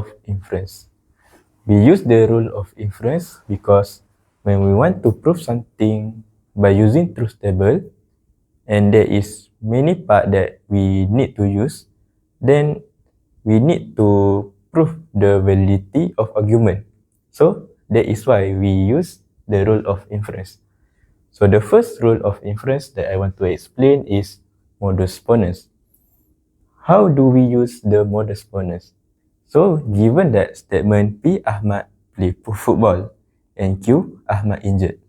of inference. We use the rule of inference because when we want to prove something by using truth table, and there is many part that we need to use, then we need to prove the validity of argument. So that is why we use the rule of inference. So the first rule of inference that I want to explain is modus ponens. How do we use the modus ponens? So given that statement P Ahmad play football and Q Ahmad injured.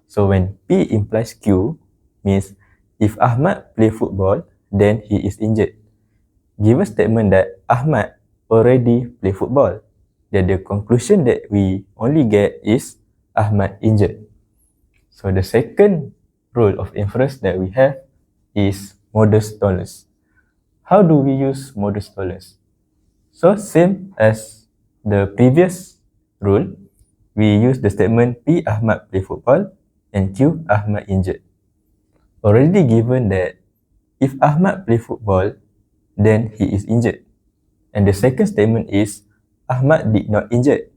So when P implies Q means if Ahmad play football, then he is injured. Given statement that Ahmad already play football, then the conclusion that we only get is Ahmad injured. So the second rule of inference that we have is modus tollens. How do we use modus tollens? So same as the previous rule, we use the statement P Ahmad play football and Q Ahmad injured. Already given that if Ahmad play football, then he is injured. And the second statement is Ahmad did not injured.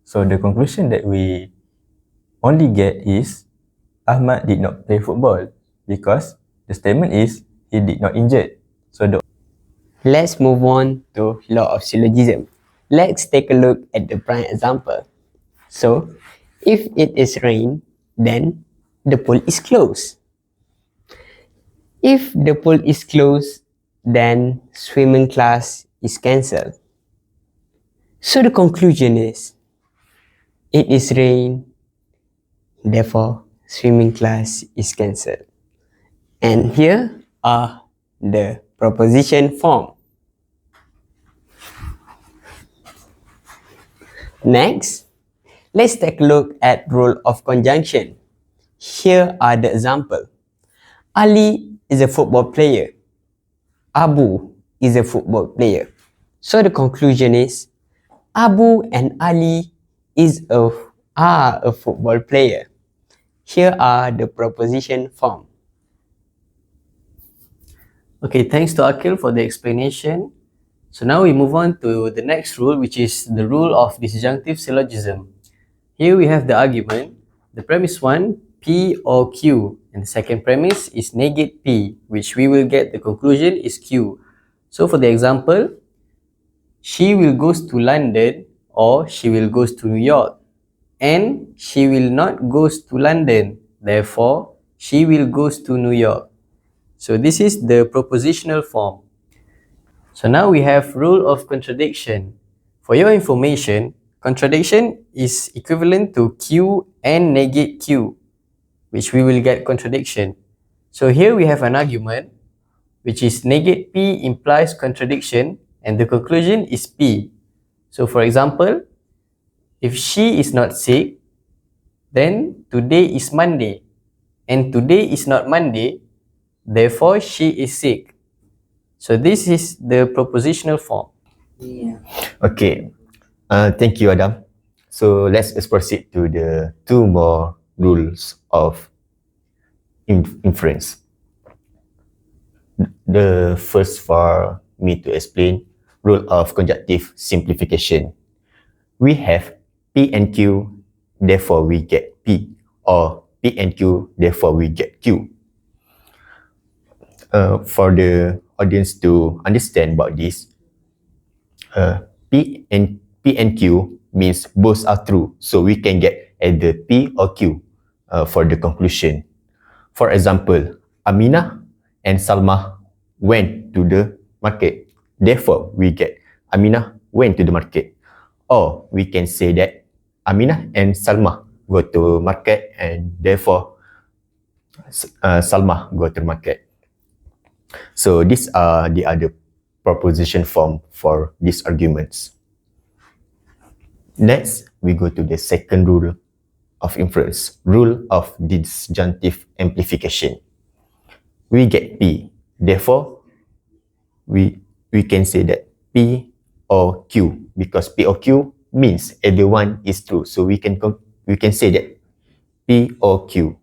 So the conclusion that we only get is Ahmad did not play football because the statement is he did not injured. So the Let's move on to law of syllogism. Let's take a look at the prime example. So, if it is rain, then the pool is closed. If the pool is closed, then swimming class is cancelled. So the conclusion is, it is rain, therefore swimming class is cancelled. And here are the proposition form. Next, let's take a look at rule of conjunction. Here are the example. Ali is a football player. Abu is a football player. So the conclusion is Abu and Ali are a football player. Here are the proposition form. Okay, thanks to Akil for the explanation. So now we move on to the next rule, which is the rule of disjunctive syllogism. Here we have the argument. The premise 1, P or Q, and the second premise is negate P, which we will get the conclusion is Q. So for the example, she will goes to London or she will goes to New York, and she will not goes to London, therefore she will goes to New York. So this is the propositional form. So now we have rule of contradiction. For your information, contradiction is equivalent to Q and negate Q, which we will get contradiction. So here we have an argument, which is negate P implies contradiction, and the conclusion is P. So for example, if she is not sick, then today is Monday, and today is not Monday, therefore she is sick. So this is the propositional form. Okay, thank you, Adam. So let's proceed to the two more rules of inference. The first for me to explain, rule of conjunctive simplification. We have P and Q, therefore we get P, or P and Q, therefore we get Q. For the audience to understand about this, P and Q means both are true, so we can get either P or Q for the conclusion. For example, Aminah and Salma went to the market, therefore we get Aminah went to the market. Or we can say that Aminah and Salma go to market, and therefore Salma go to the market. So these are the other proposition form for these arguments. Next, we go to the second rule of inference, rule of disjunctive amplification. We get P, therefore we can say that P or Q, because P or Q means either one is true, so we can say that P or Q.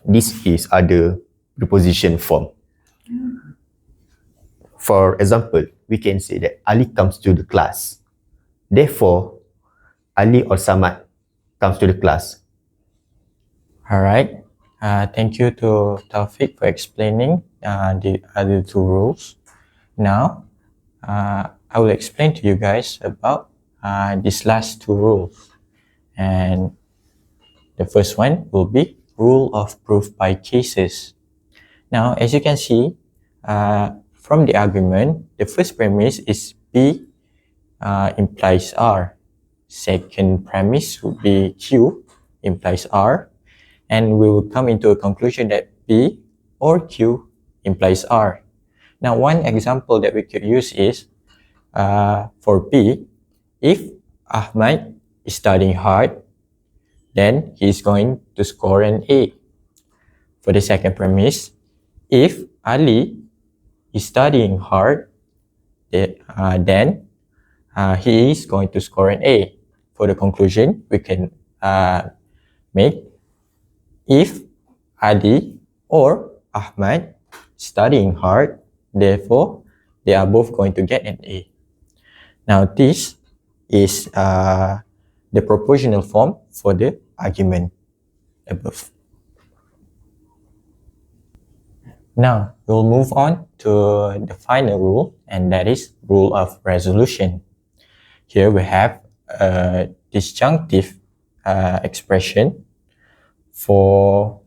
This is other preposition form. For example, we can say that Ali comes to the class. Therefore, Ali or Samad comes to the class. Alright, thank you to Taufik for explaining the other two rules. Now, I will explain to you guys about these last two rules. And the first one will be rule of proof by cases. Now, as you can see, from the argument, the first premise is P implies R. Second premise would be Q implies R. And we will come into a conclusion that P or Q implies R. Now, one example that we could use is for P, if Ahmad is studying hard, then he is going to score an A. For the second premise, if Ali is studying hard, then he is going to score an A. For the conclusion, we can make if Ali or Ahmad studying hard, therefore they are both going to get an A. Now this is the propositional form for the argument above. Now we'll move on to the final rule, and that is rule of resolution. Here we have a disjunctive expression for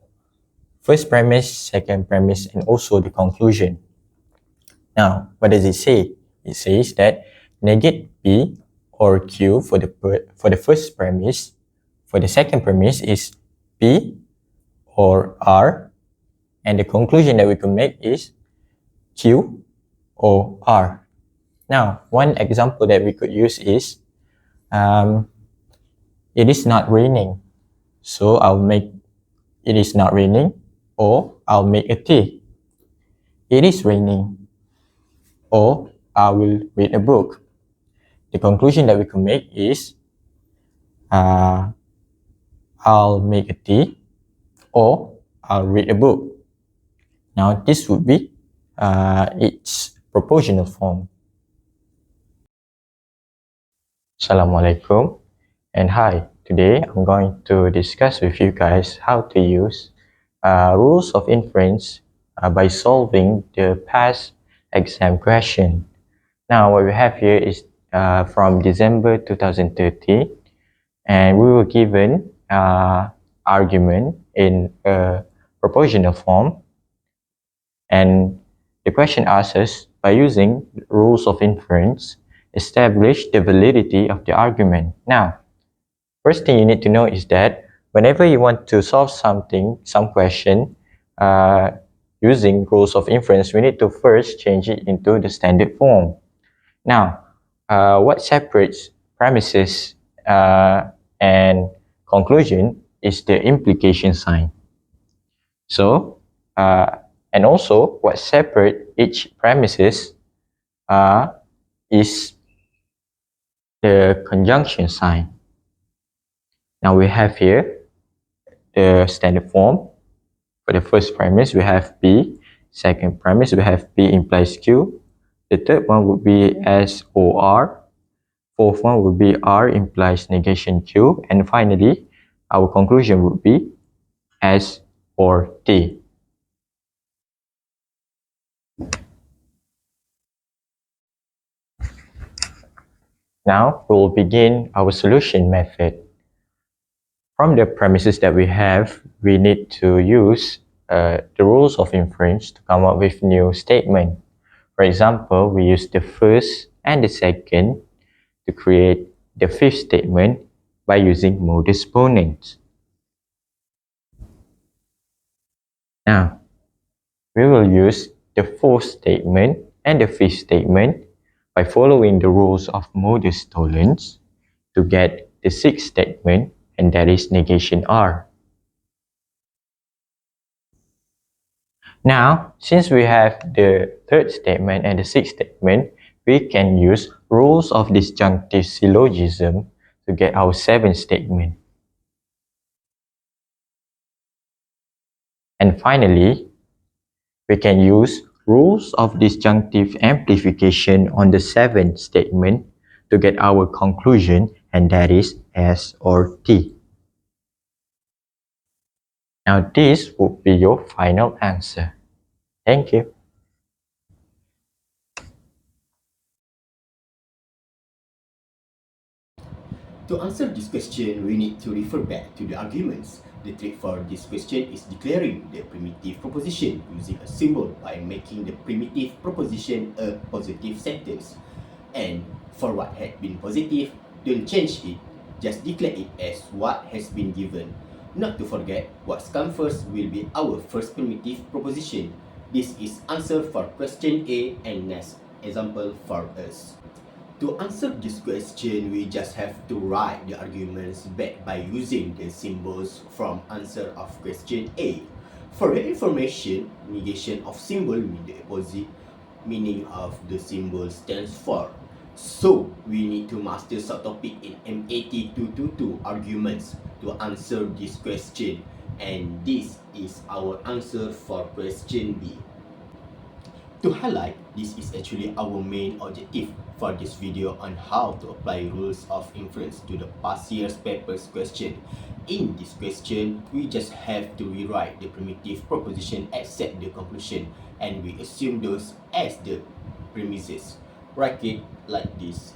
first premise, second premise, and also the conclusion. Now, what does it say? It says that negate P or Q for the first premise. For the second premise is P or R, and the conclusion that we can make is Q or R. Now, one example that we could use is it is not raining, so I'll make it is not raining, or I'll make a T. It is raining, or I will read a book. The conclusion that we can make is I'll make a T, or I'll read a book. Now this would be its propositional form. Assalamualaikum and hi. Today I'm going to discuss with you guys how to use rules of inference by solving the past exam question. Now what we have here is from December 2013, and we were given argument in a propositional form, and the question asks us, by using rules of inference, establish the validity of the argument. Now, first thing you need to know is that whenever you want to solve some question, using rules of inference, we need to first change it into the standard form. Now, what separates premises and conclusion is the implication sign. So, and also what separates each premises is the conjunction sign. Now we have here the standard form. For the first premise, we have P. Second premise, we have P implies Q. The third one would be S or R. Fourth one would be R implies negation Q. And finally, our conclusion would be S or T. Now we will begin our solution method. From the premises that we have, we need to use the rules of inference to come up with new statement. For example, we use the first and the second to create the fifth statement by using modus ponens. Now, we will use the fourth statement and the fifth statement by following the rules of modus tollens to get the sixth statement, and that is negation R. Now, since we have the third statement and the sixth statement, we can use rules of disjunctive syllogism to get our seventh statement. And finally, we can use rules of disjunctive amplification on the seventh statement to get our conclusion, and that is S or T. Now this would be your final answer. Thank you. To answer this question, we need to refer back to the arguments. The trick for this question is declaring the primitive proposition using a symbol by making the primitive proposition a positive sentence. And for what had been positive, don't change it. Just declare it as what has been given. Not to forget, what's come first will be our first primitive proposition. This is answer for question A and next example for us. To answer this question, we just have to write the arguments back by using the symbols from answer of question A. For your information, negation of symbol means the opposite meaning of the symbol stands for. So, we need to master subtopic in MAT222 arguments to answer this question. And this is our answer for question B. To highlight, this is actually our main objective for this video on how to apply rules of inference to the past year's papers question. In this question, we just have to rewrite the primitive proposition except the conclusion, and we assume those as the premises. Write it like this.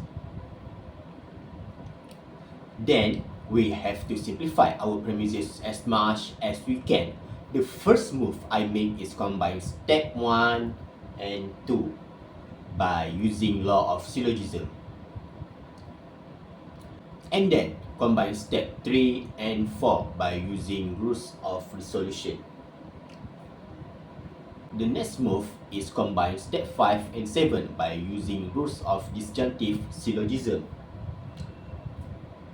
Then, we have to simplify our premises as much as we can. The first move I make is combine step 1 and 2 by using law of syllogism, and then combine step 3 and 4 by using rules of resolution. The next move is combine step 5 and 7 by using rules of disjunctive syllogism.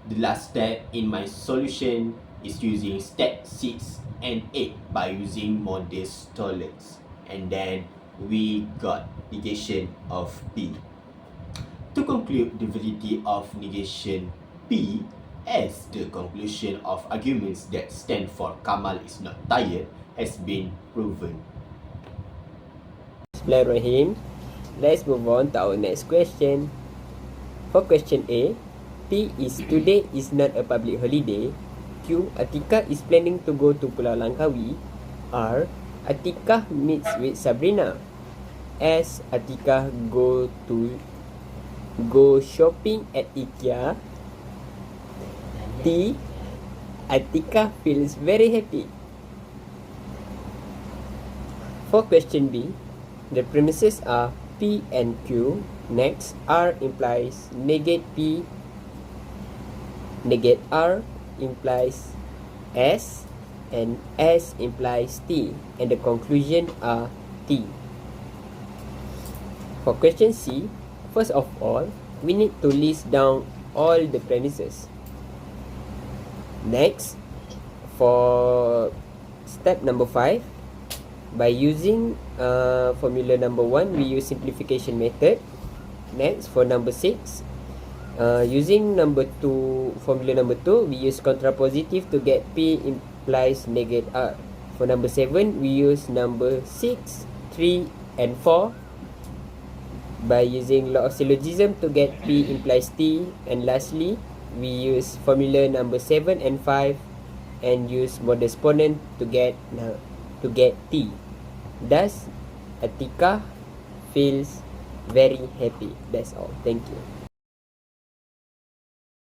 The last step in my solution is using step 6 and 8 by using modest tolerance, and then we got negation of P. To conclude the validity of negation P as the conclusion of arguments that stand for Kamal is not tired has been proven. Bismillahirrahmanirrahim. Let's move on to our next question. For question A, P is today is not a public holiday. Q, Atika is planning to go to Pulau Langkawi. R, Atika meets with Sabrina. S, Atika go shopping at IKEA. T, Atika feels very happy. For question B, the premises are P and Q. Next, R implies negate P, negate R implies S, and S implies T, and the conclusion are T. For question C, first of all, we need to list down all the premises. Next, for step number 5, by using formula number 1, we use simplification method. Next, for number 6, using formula number 2, we use contrapositive to get P implies negate R. For number 7, we use number 6, 3, and 4 by using law of syllogism to get P implies T. And lastly, we use formula number 7 and 5 and use modest exponent to get T. Thus, Atika feels very happy. That's all. Thank you.